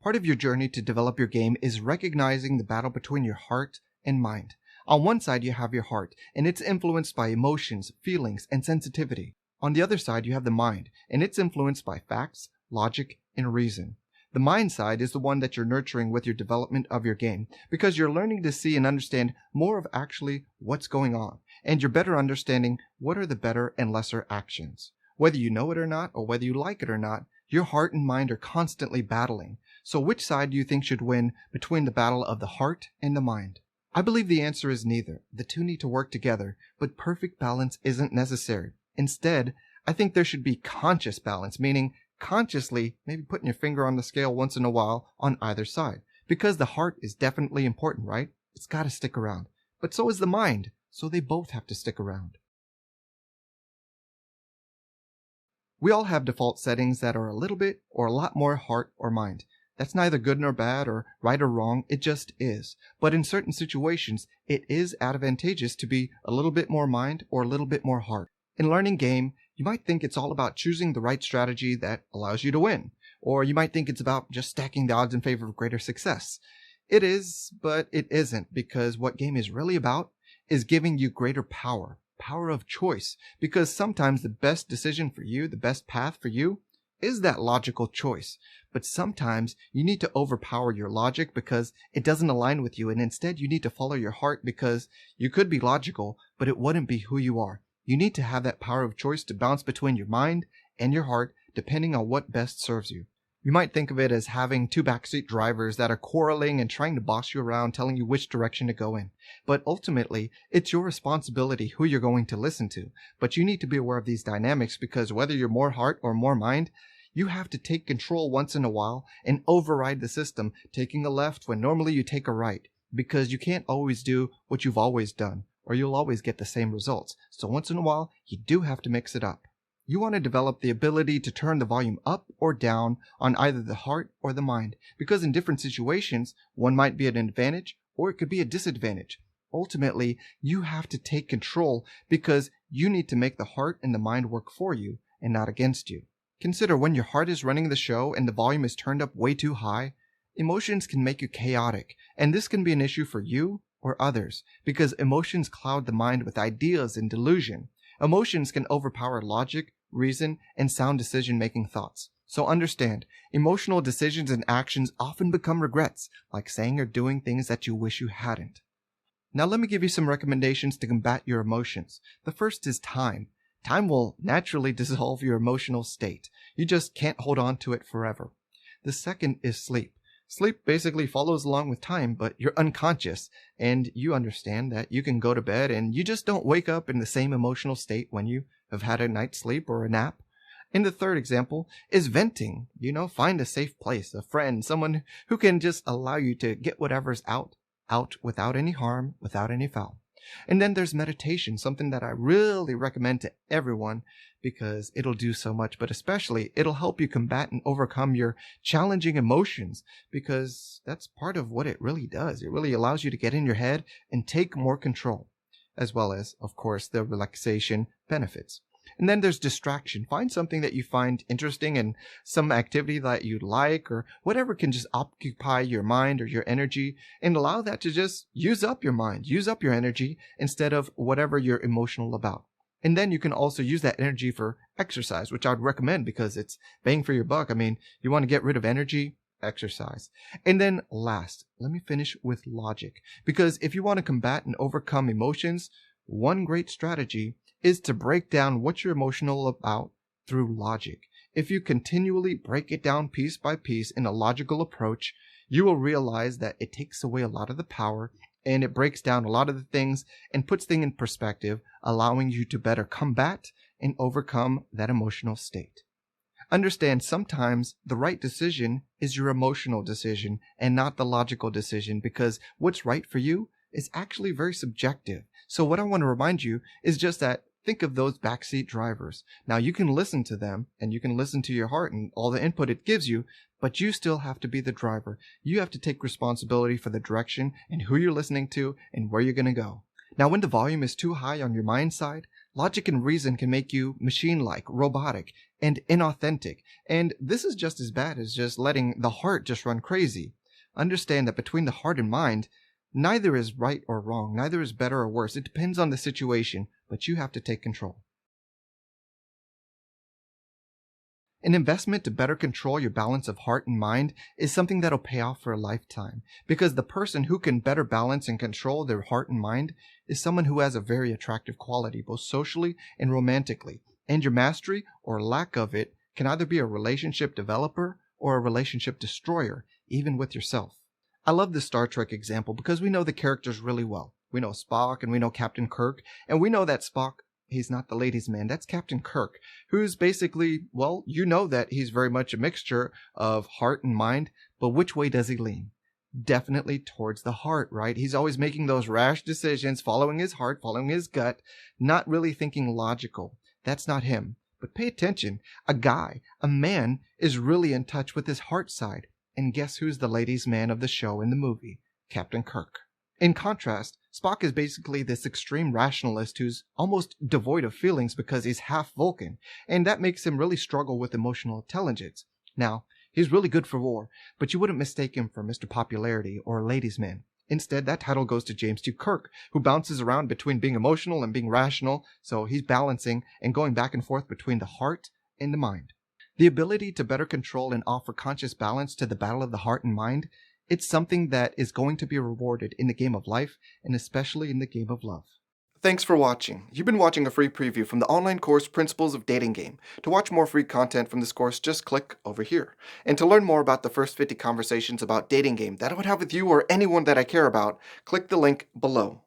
Part of your journey to develop your game is recognizing the battle between your heart and mind. On one side, you have your heart, and it's influenced by emotions, feelings, and sensitivity. On the other side, you have the mind, and it's influenced by facts, logic, and reason. The mind side is the one that you're nurturing with your development of your game, because you're learning to see and understand more of actually what's going on, and you're better understanding what are the better and lesser actions. Whether you know it or not, or whether you like it or not, your heart and mind are constantly battling. So which side do you think should win between the battle of the heart and the mind? I believe the answer is neither. The two need to work together, but perfect balance isn't necessary. Instead, I think there should be conscious balance, meaning consciously maybe putting your finger on the scale once in a while on either side. Because the heart is definitely important, right? It's got to stick around. But so is the mind, so they both have to stick around. We all have default settings that are a little bit or a lot more heart or mind. That's neither good nor bad or right or wrong, it just is. But in certain situations, it is advantageous to be a little bit more mind or a little bit more heart. In learning game, you might think it's all about choosing the right strategy that allows you to win. Or you might think it's about just stacking the odds in favor of greater success. It is, but it isn't, because what game is really about is giving you greater power of choice. Because sometimes the best decision for you, the best path for you, is that logical choice. But sometimes you need to overpower your logic because it doesn't align with you, and instead you need to follow your heart because you could be logical, but it wouldn't be who you are. You need to have that power of choice to bounce between your mind and your heart depending on what best serves you. You might think of it as having two backseat drivers that are quarreling and trying to boss you around, telling you which direction to go in. But ultimately, it's your responsibility who you're going to listen to. But you need to be aware of these dynamics because whether you're more heart or more mind, you have to take control once in a while and override the system, taking a left when normally you take a right. Because you can't always do what you've always done, or you'll always get the same results. So once in a while, you do have to mix it up. You want to develop the ability to turn the volume up or down on either the heart or the mind, because in different situations, one might be an advantage or it could be a disadvantage. Ultimately, you have to take control because you need to make the heart and the mind work for you and not against you. Consider when your heart is running the show and the volume is turned up way too high, emotions can make you chaotic, and this can be an issue for you or others because emotions cloud the mind with ideas and delusion. Emotions can overpower logic, reason, and sound decision-making thoughts. So understand, emotional decisions and actions often become regrets, like saying or doing things that you wish you hadn't. Now let me give you some recommendations to combat your emotions. The first is time. Time will naturally dissolve your emotional state. You just can't hold on to it forever. The second is sleep. Sleep basically follows along with time, but you're unconscious, and you understand that you can go to bed and you just don't wake up in the same emotional state when you have had a night's sleep or a nap. And the third example is venting. Find a safe place, a friend, someone who can just allow you to get whatever's out without any harm, without any foul. And then there's meditation, something that I really recommend to everyone because it'll do so much, but especially it'll help you combat and overcome your challenging emotions because that's part of what it really does. It really allows you to get in your head and take more control, as well as, of course, the relaxation benefits. And then there's distraction. Find something that you find interesting and some activity that you like or whatever can just occupy your mind or your energy and allow that to just use up your mind, use up your energy instead of whatever you're emotional about. And then you can also use that energy for exercise, which I would recommend because it's bang for your buck. I mean, you want to get rid of energy, exercise. And then last, let me finish with logic. Because if you want to combat and overcome emotions, one great strategy is to break down what you're emotional about through logic. If you continually break it down piece by piece in a logical approach, you will realize that it takes away a lot of the power and it breaks down a lot of the things and puts things in perspective, allowing you to better combat and overcome that emotional state. Understand sometimes the right decision is your emotional decision and not the logical decision because what's right for you is actually very subjective. So what I want to remind you is just that think of those backseat drivers. Now you can listen to them and you can listen to your heart and all the input it gives you, but you still have to be the driver. You have to take responsibility for the direction and who you're listening to and where you're going to go. Now when the volume is too high on your mind side, Logic and reason can make you machine-like, robotic, and inauthentic. And this is just as bad as just letting the heart just run crazy. Understand that between the heart and mind, neither is right or wrong, neither is better or worse. It depends on the situation, but you have to take control. An investment to better control your balance of heart and mind is something that'll pay off for a lifetime, because the person who can better balance and control their heart and mind is someone who has a very attractive quality, both socially and romantically. And your mastery or lack of it can either be a relationship developer or a relationship destroyer, even with yourself. I love the Star Trek example because we know the characters really well. We know Spock and we know Captain Kirk, and we know that Spock, he's not the ladies' man. That's Captain Kirk, who's basically, well, you know that he's very much a mixture of heart and mind, but which way does he lean? Definitely towards the heart, right? He's always making those rash decisions, following his heart, following his gut, not really thinking logical. That's not him. But pay attention. A man is really in touch with his heart side. And guess who's the ladies' man of the show in the movie? Captain Kirk. In contrast, Spock is basically this extreme rationalist who's almost devoid of feelings because he's half Vulcan, and that makes him really struggle with emotional intelligence. Now, he's really good for war, but you wouldn't mistake him for Mr. Popularity or Ladies' Man. Instead, that title goes to James T. Kirk, who bounces around between being emotional and being rational, so he's balancing and going back and forth between the heart and the mind. The ability to better control and offer conscious balance to the battle of the heart and mind, it's something that is going to be rewarded in the game of life, and especially in the game of love. Thanks for watching. You've been watching a free preview from the online course Principles of Dating Game. To watch more free content from this course, just click over here. And to learn more about the first 50 conversations about dating game that I would have with you or anyone that I care about, click the link below.